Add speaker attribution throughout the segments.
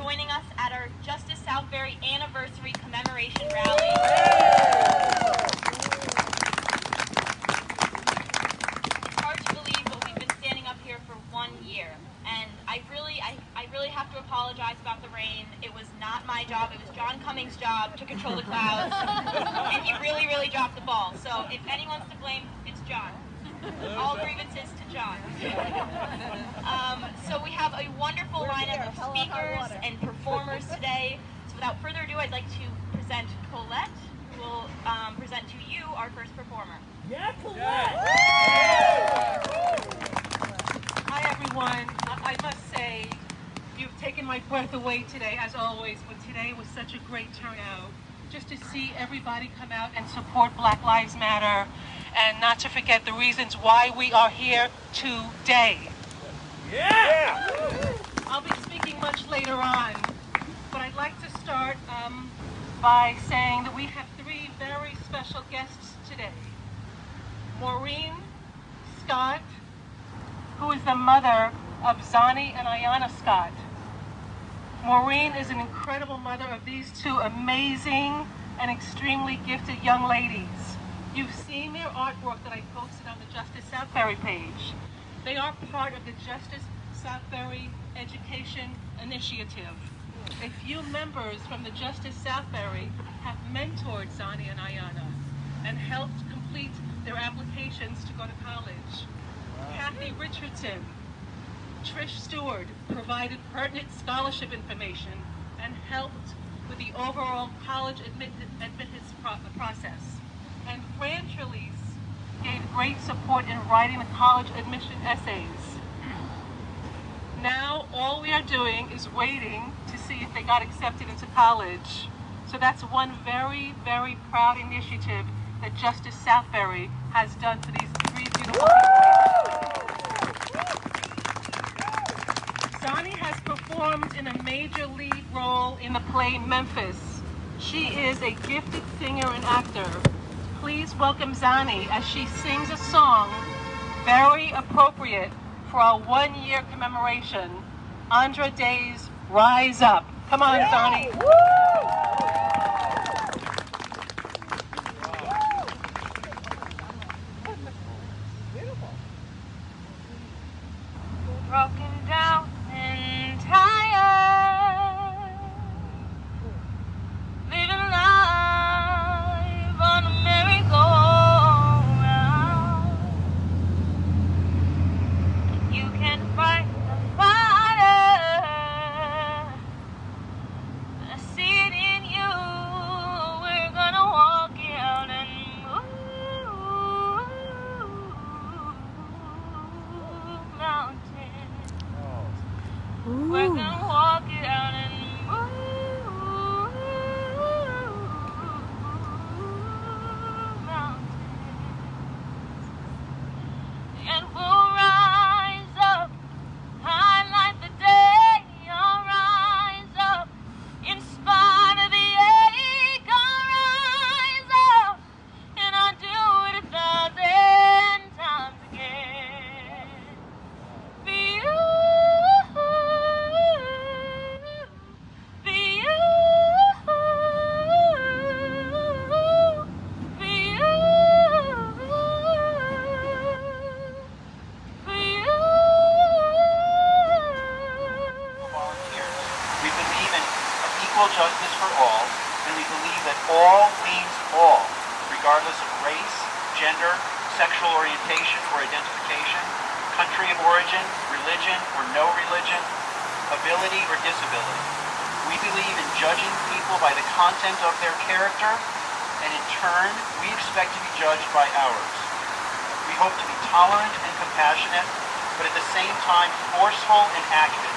Speaker 1: joining us at our Justice Southbury Anniversary Commemoration Rally. It's hard to believe, but we've been standing up here for 1 year. And I really have to apologize about the rain. It was not my job. It was John Cummings' job to control the clouds. And he really dropped the ball. So if anyone's to blame, it's John. All grievances to John. So we have a wonderful lineup of speakers and performers today. So without further ado, I'd like to present Colette, who will present to you our first performer.
Speaker 2: Yeah, Colette!
Speaker 3: Hi everyone. I must say, you've taken my breath away today, as always, but today was such a great turnout. Just to see everybody come out and support Black Lives Matter, and not to forget the reasons why we are here today.
Speaker 2: Yeah!
Speaker 3: I'll be speaking much later on, but I'd like to start by saying that we have 3 very special guests today. Maureen Scott, who is the mother of Zani and Ayanna Scott. Maureen is an incredible mother of these 2 amazing and extremely gifted young ladies. You've seen their artwork that I posted on the Justice Southbury page. They are part of the Justice Southbury Education Initiative. A few members from the Justice Southbury have mentored Zani and Ayanna and helped complete their applications to go to college. Kathy Richardson, Trish Stewart provided pertinent scholarship information and helped with the overall college admittance process. And Fran Trelease gave great support in writing the college admission essays. Now all we are doing is waiting to see if they got accepted into college. So that's one very proud initiative that Justice Southbury has done for these 3 beautiful people. Zani has performed in a major lead role in the play Memphis. She is a gifted singer and actor. Please welcome Zani as she sings a song very appropriate for our 1-year commemoration, Andra Day's Rise Up. Come on, Zani.
Speaker 1: Broken down and tired, living life on a merry-go-round. You can fight the fire, I see it in you. We're gonna walk it out and move mountains. We're gonna walk it out and move mountains. And we'll rise up, highlight the day. I'll rise up, in spite of the ache. I'll rise up, and I'll do it 1,000 times again. For you.
Speaker 4: We believe in equal justice for all, and we believe that all means all, regardless of race, gender, sexual orientation or identification, country of origin, religion or no religion, ability or disability. We believe in judging people by the content of their character, and in turn, we expect to be judged by ours. We hope to be tolerant and compassionate, but at the same time forceful and active.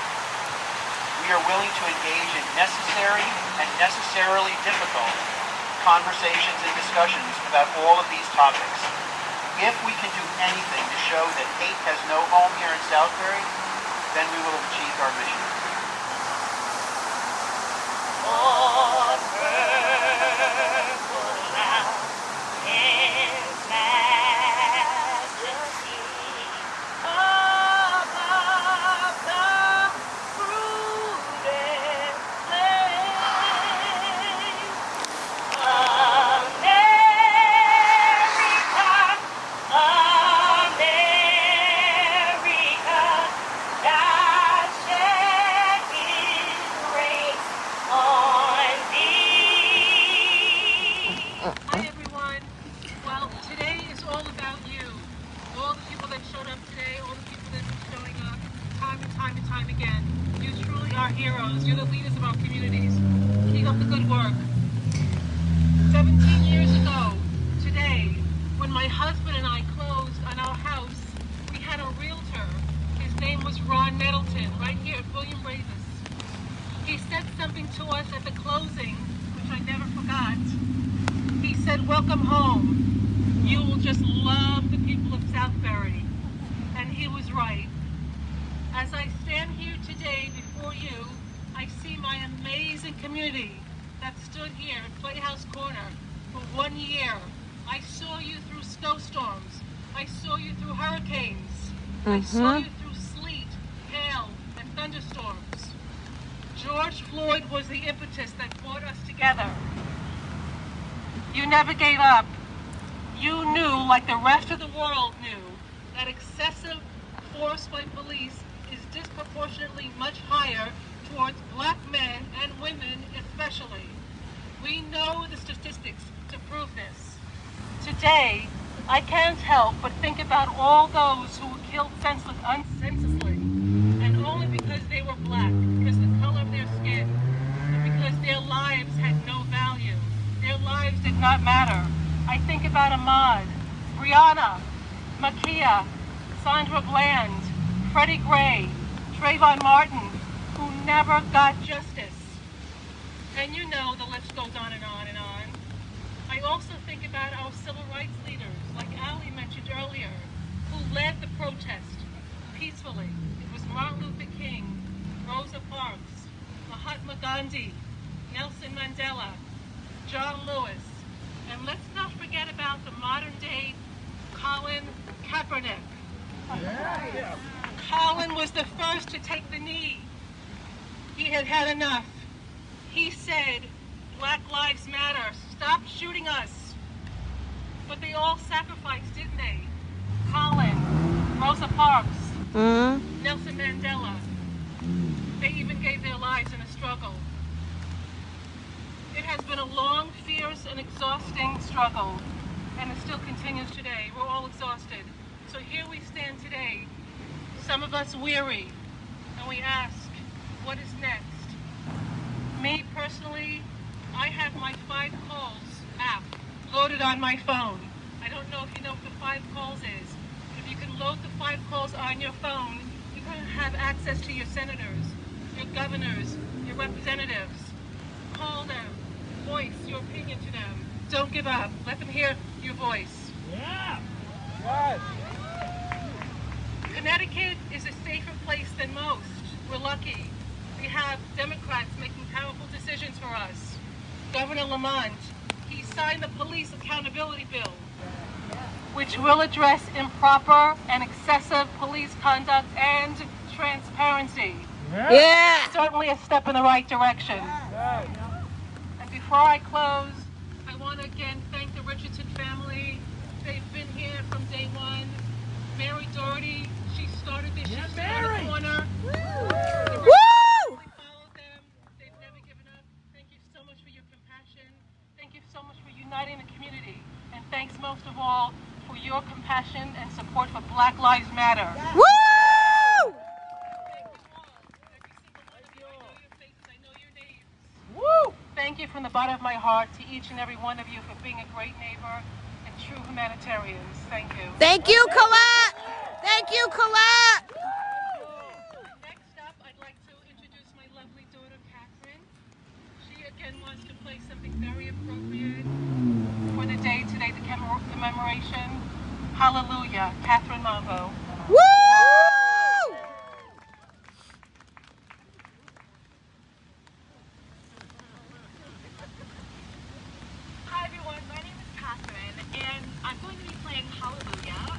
Speaker 4: We are willing to engage in necessary and necessarily difficult conversations and discussions about all of these topics. If we can do anything to show that hate has no home here in Southbury, then we will have achieved our mission.
Speaker 3: our heroes. You're the leaders of our communities. Keep up the good work. 17 years ago, today, when my husband and I closed on our house, we had a realtor. His name was Ron Nettleton, right here at William Ravis. He said something to us at the closing, which I never forgot. He said, "Welcome home. You will just love the people of Southbury." And he was right. As I stand here today before you, I see my amazing community that stood here at Playhouse Corner for 1 year. I saw you through snowstorms. I saw you through hurricanes. I saw you through sleet, hail, and thunderstorms. George Floyd was the impetus that brought us together. You never gave up. You knew, like the rest of the world knew, that excessive force by police is disproportionately much higher towards black men and women especially. We know the statistics to prove this. Today, I can't help but think about all those who were killed senselessly, and only because they were black, because of the color of their skin, and because their lives had no value. Their lives did not matter. I think about Ahmaud, Breonna, Makia, Sandra Bland, Freddie Gray, Trayvon Martin, who never got justice. And you know the list goes on and on and on. I also think about our civil rights leaders, like Ali mentioned earlier, who led the protest peacefully. It was Martin Luther King, Rosa Parks, Mahatma Gandhi, Nelson Mandela, John Lewis, and let's not forget about the modern-day Colin Kaepernick. Colin was the first to take the knee. He had had enough. He said, "Black Lives Matter, stop shooting us." But they all sacrificed, didn't they? Colin, Rosa Parks, Nelson Mandela. They even gave their lives in a struggle. It has been a long, fierce, and exhausting struggle, and it still continues today. We're all exhausted. So here we stand today, some of us weary, and we ask, what is next? Me, personally, I have my 5 Calls app loaded on my phone. I don't know if you know what the 5 Calls is. If you can load the 5 Calls on your phone, you're going to have access to your senators, your governors, your representatives. Call them. Voice your opinion to them. Don't give up. Let them hear your voice.
Speaker 2: Yeah. Yes.
Speaker 3: Connecticut is a safer place than most. We're lucky. We have Democrats making powerful decisions for us. Governor Lamont, he signed the Police Accountability Bill, which will address improper and excessive police conduct and transparency.
Speaker 5: Yeah.
Speaker 3: Certainly a step in the right direction.
Speaker 2: Yes.
Speaker 3: And before I close, I want to again thank the Richardson family. They've been here from day one. Mary Doherty, she started this.
Speaker 2: Yeah,
Speaker 3: She stood on
Speaker 2: Mary.
Speaker 3: the corner.
Speaker 5: Woo!
Speaker 3: We followed them. They've never given up. Thank you so much for your compassion. Thank you so much for uniting the community. And thanks most of all for your compassion and support for Black Lives Matter.
Speaker 5: Woo!
Speaker 3: Thank you all. Every single one of you. I know your faces. I know your names.
Speaker 2: Woo!
Speaker 3: Thank you from the bottom of my heart to each and every one of you for being a great neighbor and true humanitarians. Thank you.
Speaker 5: Thank you, Colette. Thank you, Colette.
Speaker 3: Next up, I'd like to introduce my lovely daughter, Catherine. She again wants to play something very appropriate for the day today, the commemoration. Hallelujah, Catherine Mambo.
Speaker 5: Woo!
Speaker 1: Hi everyone, my name is Catherine, and I'm going to be playing Hallelujah.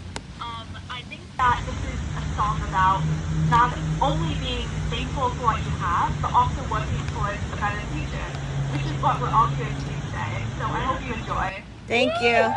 Speaker 1: I think that this is a song about not only being thankful for what you have, but also working towards a better future, which is what we're all here to do today. So I hope you enjoy.
Speaker 5: Thank you.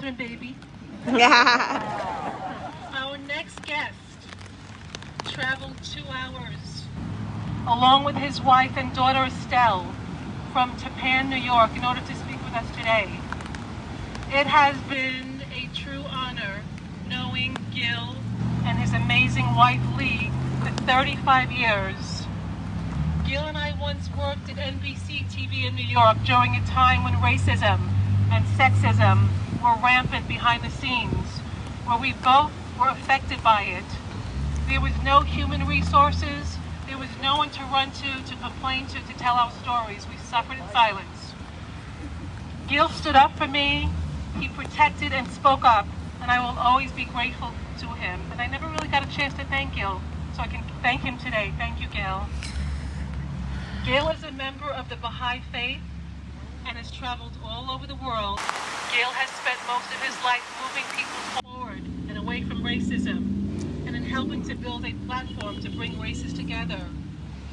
Speaker 3: Catherine, baby. Our next guest traveled 2 hours, along with his wife and daughter Estelle, from Tapan, New York, in order to speak with us today. It has been a true honor knowing Gil and his amazing wife Lee for 35 years. Gil and I once worked at NBC TV in New York during a time when racism and sexism were rampant behind the scenes, where we both were affected by it. There was no human resources, there was no one to run to complain to tell our stories. We suffered in silence. Gil stood up for me, he protected and spoke up, and I will always be grateful to him. And I never really got a chance to thank Gil, so I can thank him today. Thank you, Gil. Gil is a member of the Baha'i faith and has traveled all over the world. Gil has spent most of his life moving people forward and away from racism, and in helping to build a platform to bring races together.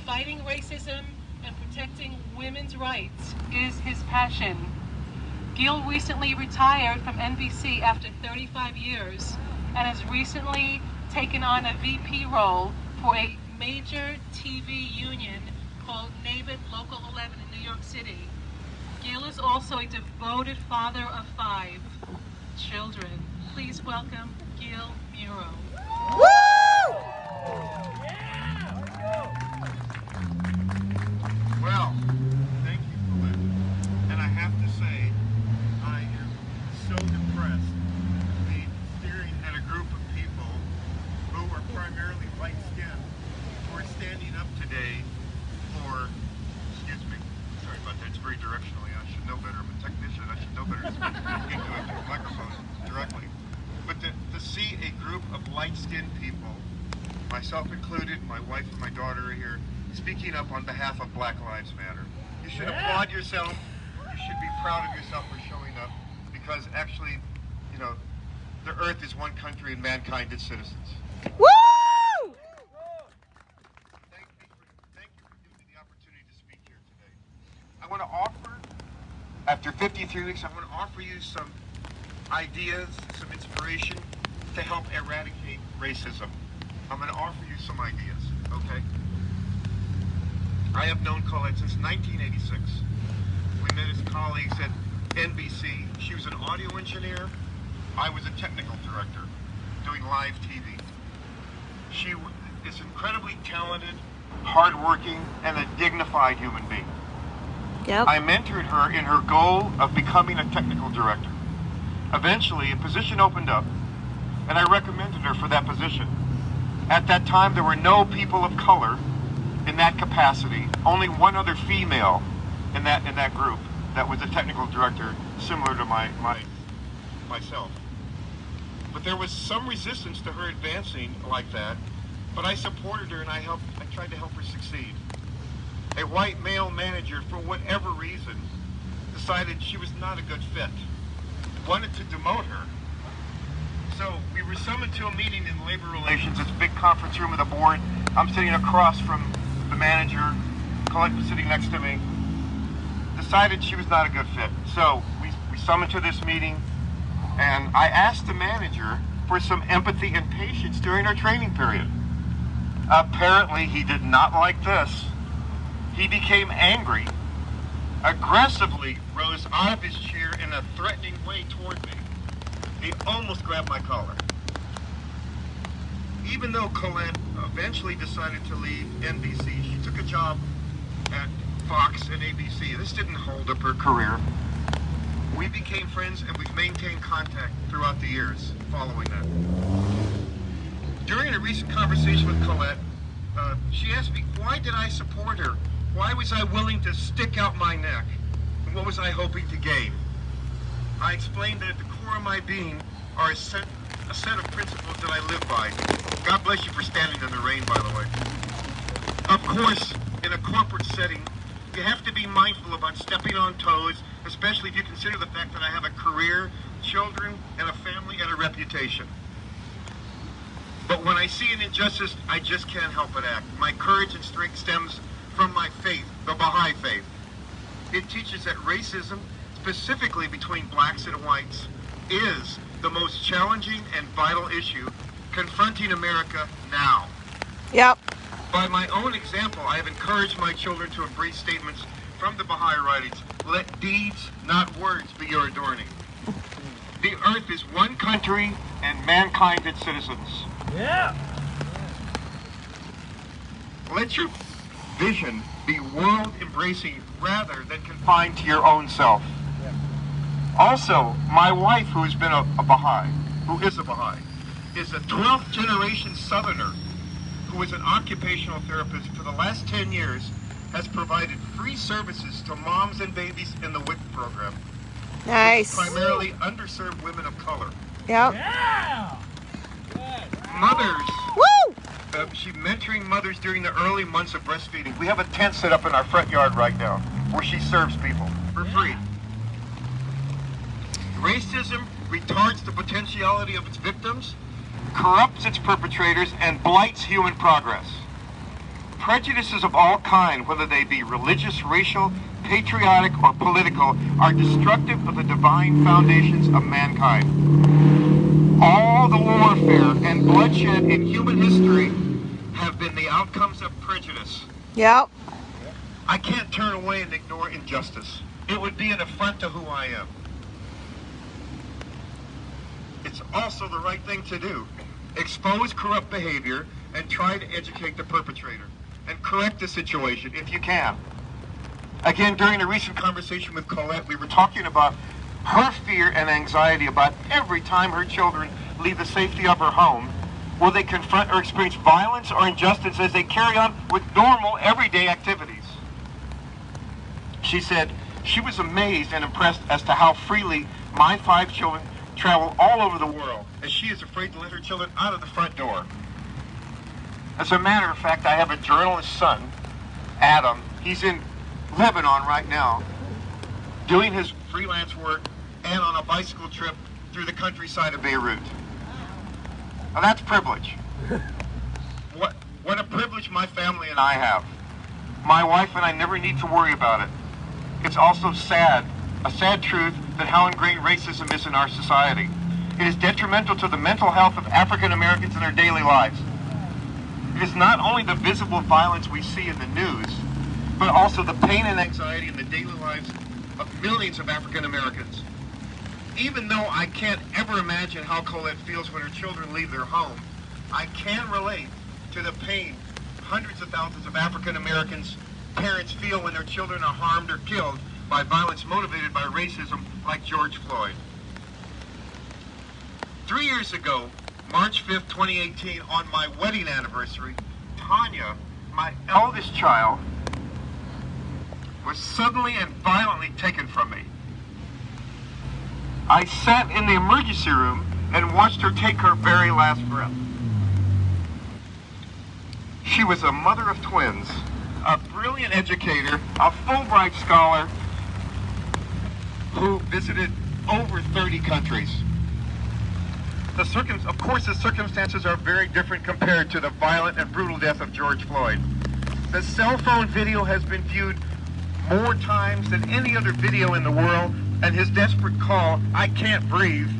Speaker 3: Fighting racism and protecting women's rights is his passion. Gil recently retired from NBC after 35 years and has recently taken on a VP role for a major TV union called NABIT Local 11 in New York City. Gil is also a devoted father of 5 children. Please welcome G.MURO.
Speaker 6: Well, thank you, Floyd. And I have to say, I am so impressed to be staring at a group of people who are primarily light-skinned, who are standing up today for, excuse me, sorry about that, it's very directionally, I should know better, I'm a technician, I should know better to speak into a microphone directly. But to see a group of light-skinned people, myself included, my wife and my daughter are here, speaking up on behalf of Black Lives Matter. You should applaud yourself, you should be proud of yourself for showing up, because actually, you know, the earth is one country and mankind is citizens.
Speaker 5: Woo!
Speaker 6: Thank you for giving me the opportunity to speak here today. I want to offer, after 53 weeks, I want to offer you some ideas, some inspiration to help eradicate racism. I'm going to offer you some ideas, okay? I have known Colette since 1986. We met as colleagues at NBC. She was an audio engineer. I was a technical director doing live TV. She is incredibly talented, hardworking, and a dignified human being.
Speaker 5: Yep.
Speaker 6: I mentored her in her goal of becoming a technical director. Eventually, a position opened up, and I recommended her for that position. At that time, there were no people of color in that capacity, only one other female in that group that was a technical director, similar to myself. But there was some resistance to her advancing like that, but I supported her and I tried to help her succeed. A white male manager, for whatever reason, decided she was not a good fit, wanted to demote her. So we were summoned to a meeting in labor relations, this big conference room of the board. I'm sitting across from the manager, Colette was sitting next to me, decided she was not a good fit. So we summoned to this meeting, and I asked the manager for some empathy and patience during our training period. Apparently he did not like this. He became angry, aggressively rose out of his chair in a threatening way toward me. He almost grabbed my collar. Even though Colette eventually decided to leave NBC, she took a job at Fox and ABC. This didn't hold up her career. We became friends and we've maintained contact throughout the years following that. During a recent conversation with Colette, she asked me, why did I support her? Why was I willing to stick out my neck? And what was I hoping to gain? I explained that at the core of my being are a set of principles that I live by. God bless you for standing in the rain, by the way. Of course, in a corporate setting, you have to be mindful about stepping on toes, especially if you consider the fact that I have a career, children, and a family, and a reputation. But when I see an injustice, I just can't help but act. My courage and strength stems from my faith, the Baha'i faith. It teaches that racism, specifically between blacks and whites, is the most challenging and vital issue confronting America now.
Speaker 5: Yep.
Speaker 6: By my own example, I have encouraged my children to embrace statements from the Baha'i writings. Let deeds, not words, be your adorning. The earth is one country and mankind its citizens.
Speaker 2: Yeah.
Speaker 6: Let your vision be world-embracing rather than confined to your own self. Also, my wife, who has been a Baha'i, is a 12th generation Southerner who is an occupational therapist for the last 10 years, has provided free services to moms and babies in the WIC program.
Speaker 5: Nice.
Speaker 6: Primarily underserved women of color.
Speaker 5: Yep.
Speaker 2: Yeah.
Speaker 6: Mothers.
Speaker 5: Woo!
Speaker 6: She's mentoring mothers during the early months of breastfeeding. We have a tent set up in our front yard right now where she serves people for free. Racism retards the potentiality of its victims, corrupts its perpetrators, and blights human progress. Prejudices of all kind, whether they be religious, racial, patriotic, or political, are destructive of the divine foundations of mankind. All the warfare and bloodshed in human history have been the outcomes of prejudice.
Speaker 5: Yep.
Speaker 6: I can't turn away and ignore injustice. It would be an affront to who I am. It's also the right thing to do. Expose corrupt behavior and try to educate the perpetrator and correct the situation if you can. Again, during a recent conversation with Colette, we were talking about her fear and anxiety about every time her children leave the safety of her home, will they confront or experience violence or injustice as they carry on with normal, everyday activities. She said she was amazed and impressed as to how freely my 5 children travel all over the world, as she is afraid to let her children out of the front door. As a matter of fact, I have a journalist son, Adam. He's in Lebanon right now, doing his freelance work and on a bicycle trip through the countryside of Beirut. Now that's privilege. What a privilege my family and I have. My wife and I never need to worry about it. It's also sad, a sad truth, that how ingrained racism is in our society. It is detrimental to the mental health of African Americans in their daily lives. It is not only the visible violence we see in the news, but also the pain and anxiety in the daily lives of millions of African Americans. Even though I can't ever imagine how Colette feels when her children leave their home, I can relate to the pain hundreds of thousands of African Americans' parents feel when their children are harmed or killed by violence motivated by racism like George Floyd. 3 years ago, March 5th, 2018, on my wedding anniversary, Tanya, my eldest child, was suddenly and violently taken from me. I sat in the emergency room and watched her take her very last breath. She was a mother of twins, a brilliant educator, a Fulbright scholar who visited over 30 countries. Of course, the circumstances are very different compared to the violent and brutal death of George Floyd. The cell phone video has been viewed more times than any other video in the world, and his desperate call, "I can't breathe,"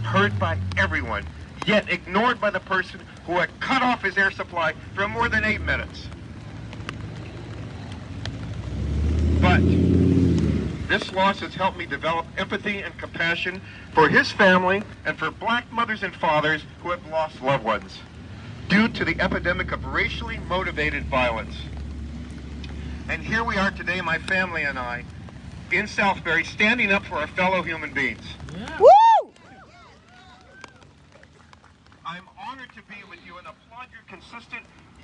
Speaker 6: heard by everyone, yet ignored by the person who had cut off his air supply for more than 8 minutes. But this loss has helped me develop empathy and compassion for his family and for black mothers and fathers who have lost loved ones due to the epidemic of racially motivated violence. And here we are today, my family and I, in Southbury, standing up for our fellow human beings.
Speaker 2: Yeah.
Speaker 5: Woo!
Speaker 6: I'm honored to be with you and applaud your consistent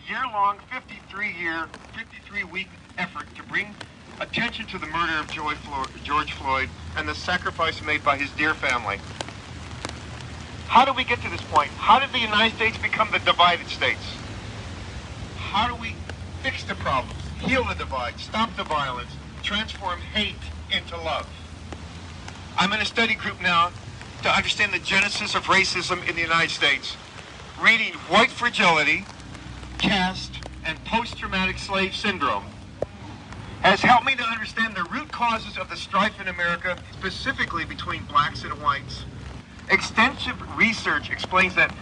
Speaker 6: year-long 53-week effort to bring attention to the murder of George Floyd and the sacrifice made by his dear family. How did we get to this point? How did the United States become the divided states? How do we fix the problems, heal the divide, stop the violence, transform hate into love? I'm in a study group now to understand the genesis of racism in the United States. Reading White Fragility, Caste, and Post-Traumatic Slave Syndrome has helped me to understand the root causes of the strife in America, specifically between blacks and whites, Extensive research explains that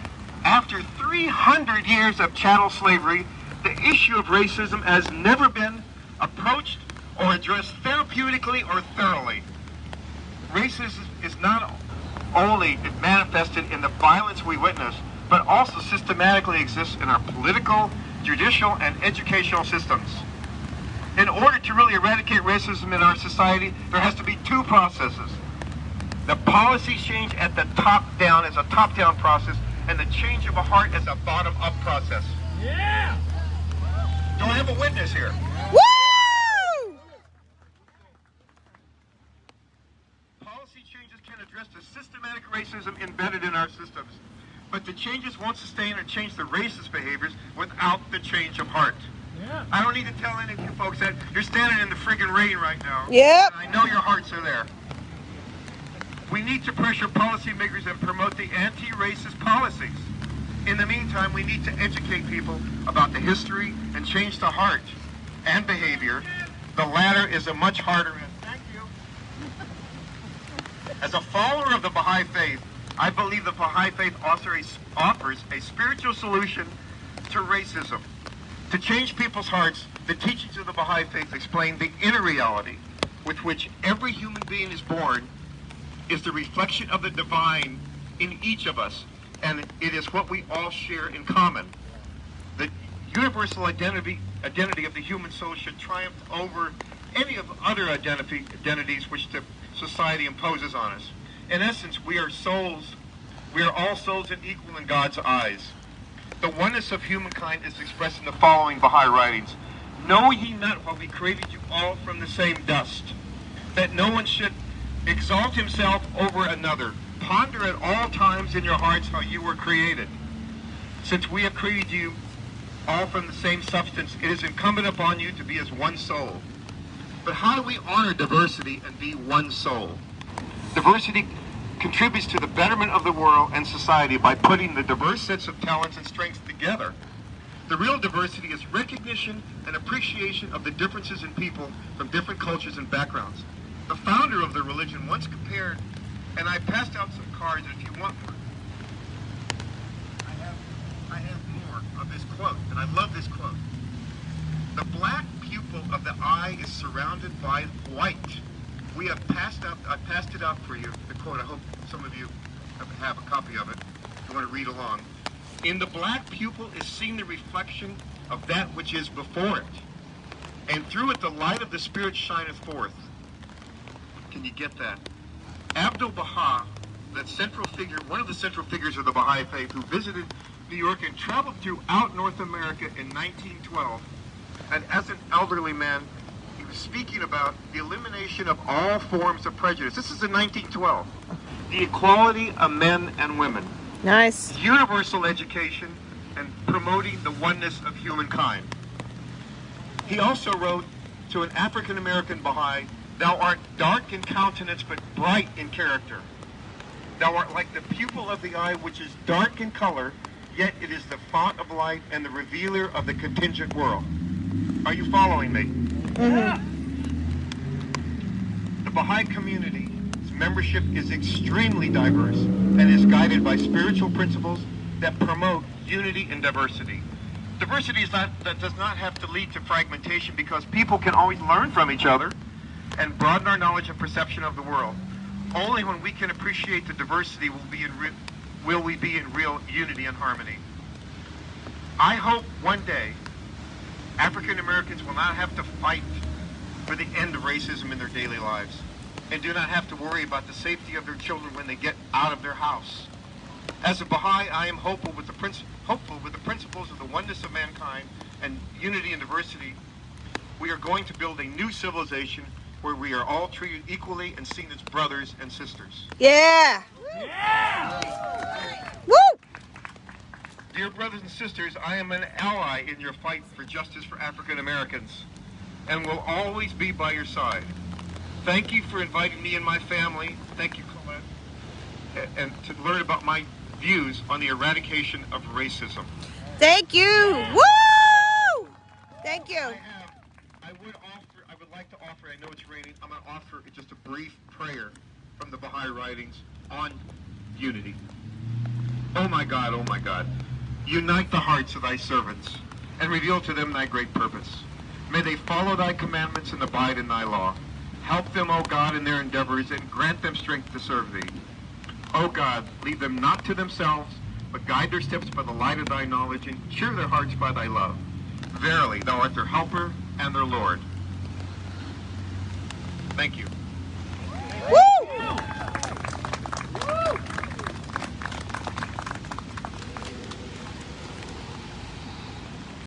Speaker 6: after 300 years of chattel slavery, the issue of racism has never been approached or addressed therapeutically or thoroughly. Racism is not only manifested in the violence we witness, but also systematically exists in our political, judicial, and educational systems. In order to really eradicate racism in our society, there has to be two processes. The policy change at the top down is a top-down process, and the change of a heart is a bottom-up process.
Speaker 2: Yeah!
Speaker 6: Do I have a witness here?
Speaker 5: Woo!
Speaker 6: Policy changes can address the systematic racism embedded in our systems, but the changes won't sustain or change the racist behaviors without the change of heart.
Speaker 2: Yeah.
Speaker 6: I don't need to tell any of you folks that you're standing in the friggin' rain right now.
Speaker 5: Yep.
Speaker 6: And I know your hearts are there. We need to pressure policymakers and promote the anti-racist policies. In the meantime, we need to educate people about the history and change the heart and behavior. The latter is a much harder end. Thank you. As a follower of the Baha'i faith, I believe the Baha'i faith offers a spiritual solution to racism. To change people's hearts, the teachings of the Baha'i faith explain the inner reality with which every human being is born is the reflection of the divine in each of us, and it is what we all share in common. The universal identity of the human soul should triumph over any of the other identities which the society imposes on us. In essence, we are souls. We are all souls and equal in God's eyes. The oneness of humankind is expressed in the following Baha'i writings. Know ye not while we created you all from the same dust, that no one should exalt himself over another. Ponder at all times in your hearts how you were created. Since we have created you all from the same substance, it is incumbent upon you to be as one soul. But how do we honor diversity and be one soul? Diversity contributes to the betterment of the world and society by putting the diverse sets of talents and strengths together. The real diversity is recognition and appreciation of the differences in people from different cultures and backgrounds. The founder of the religion once compared, and I passed out some cards if you want more. I have more of this quote, and I love this quote. The black pupil of the eye is surrounded by white. We have I passed it out for you, the quote. I hope some of you have a copy of it if you want to read along. In the black pupil is seen the reflection of that which is before it, and through it the light of the Spirit shineth forth. Can you get that? Abdu'l-Baha, that central figure, one of the central figures of the Baha'i faith, who visited New York and traveled throughout North America in 1912, and as an elderly man, he was speaking about the elimination of all forms of prejudice. This is in 1912. The equality of men and women.
Speaker 5: Nice.
Speaker 6: Universal education and promoting the oneness of humankind. He also wrote to an African American Baha'i, "Thou art dark in countenance, but bright in character. Thou art like the pupil of the eye, which is dark in color, yet it is the font of light and the revealer of the contingent world." Are you following me?
Speaker 5: Mm-hmm.
Speaker 6: The Baha'i community's membership is extremely diverse and is guided by spiritual principles that promote unity and diversity. Diversity does not have to lead to fragmentation, because people can always learn from each other and broaden our knowledge and perception of the world. Only when we can appreciate the diversity will we be in real unity and harmony. I hope one day African Americans will not have to fight for the end of racism in their daily lives, and do not have to worry about the safety of their children when they get out of their house. As a Baha'i, I am hopeful with the principles of the oneness of mankind and unity and diversity. We are going to build a new civilization where we are all treated equally and seen as brothers and sisters.
Speaker 5: Yeah.
Speaker 2: Yeah!
Speaker 5: Woo!
Speaker 6: Dear brothers and sisters, I am an ally in your fight for justice for African Americans, and will always be by your side. Thank you for inviting me and my family, thank you, Colette, and to learn about my views on the eradication of racism.
Speaker 5: Thank you. Woo! Thank you.
Speaker 6: I would like to offer, I know it's raining, I'm going to offer just a brief prayer from the Baha'i writings on unity. O my God, unite the hearts of thy servants, and reveal to them thy great purpose. May they follow thy commandments and abide in thy law. Help them, O God, in their endeavors, and grant them strength to serve thee. O God, lead them not to themselves, but guide their steps by the light of thy knowledge, and cheer their hearts by thy love. Verily, thou art their helper and their Lord. Thank you.